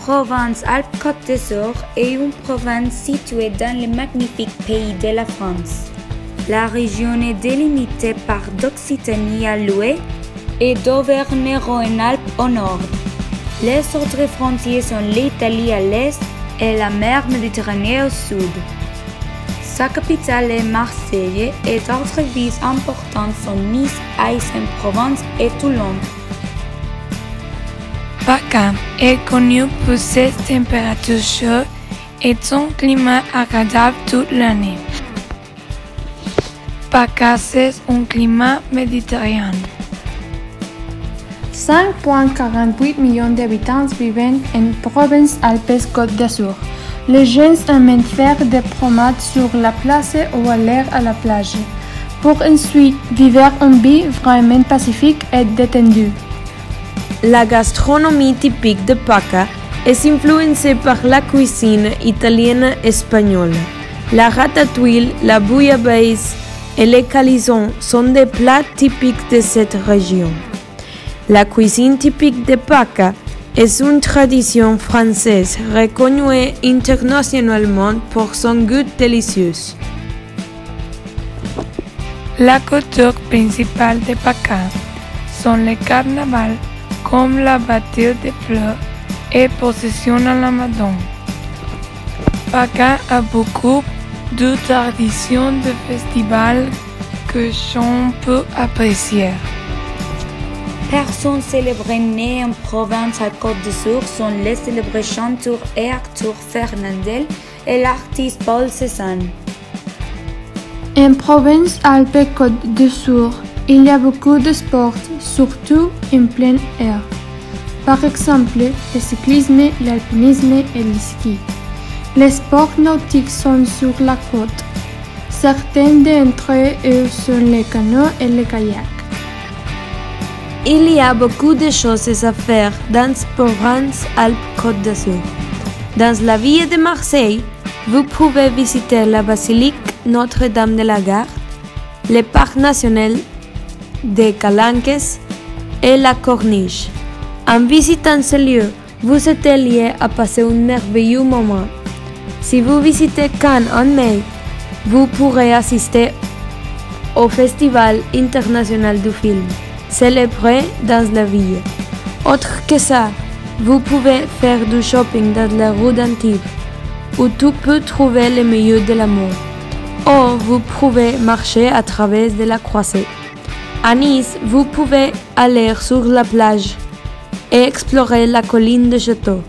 Provence-Alpes-Côte d'Azur est une province située dans le magnifique pays de la France. La région est délimitée par d'Occitanie à l'ouest et d'Auvergne-Rhône-Alpes au nord. Les autres frontières sont l'Italie à l'est et la mer Méditerranée au sud. Sa capitale est Marseille et d'autres villes importantes sont Nice, Aix-en-Provence et Toulon. Pacca est connu pour ses températures chaudes et son climat agréable toute l'année. Pacca, c'est un climat méditerranéen. 5,48 millions d'habitants vivent en Provence-Alpes-Côte d'Azur. Les gens aiment faire des promenades sur la place ou aller à la plage, pour ensuite vivre une vie vraiment pacifique et détendue. La gastronomie typique de Pacca est influencée par la cuisine italienne et espagnole. La ratatouille, la bouillabaisse et les calisons sont des plats typiques de cette région. La cuisine typique de Pacca est une tradition française reconnue internationalement pour son goût délicieux. La culture principale de Pacca sont les carnavals comme la bataille des fleurs et procession à la Madone. Pacca a beaucoup de traditions de festivals que chacun peut apprécier. Personnes célébrées nées en Provence-Alpes-Côte d'Azur sont les célèbres chanteurs et acteurs Fernandel et l'artiste Paul Cézanne. En Provence-Alpes-Côte d'Azur, il y a beaucoup de sports, surtout en plein air. Par exemple, le cyclisme, l'alpinisme et le ski. Les sports nautiques sont sur la côte. Certains d'entre eux sont les canots et les kayaks. Il y a beaucoup de choses à faire dans Provence-Alpes-Côte d'Azur. Dans la ville de Marseille, vous pouvez visiter la basilique Notre-Dame de la Garde, le parc national des Calanques et la Corniche. En visitant ce lieu, vous êtes lié à passer un merveilleux moment. Si vous visitez Cannes en mai, vous pourrez assister au Festival international du film, célébré dans la ville. Autre que ça, vous pouvez faire du shopping dans la rue d'Antibes, où tu peux trouver le milieu de l'amour. Ou vous pouvez marcher à travers de la croisée. À Nice, vous pouvez aller sur la plage et explorer la colline de Château.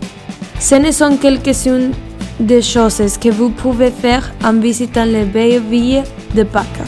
Ce ne sont quelques-unes des choses que vous pouvez faire en visitant les belles villes de Pacca.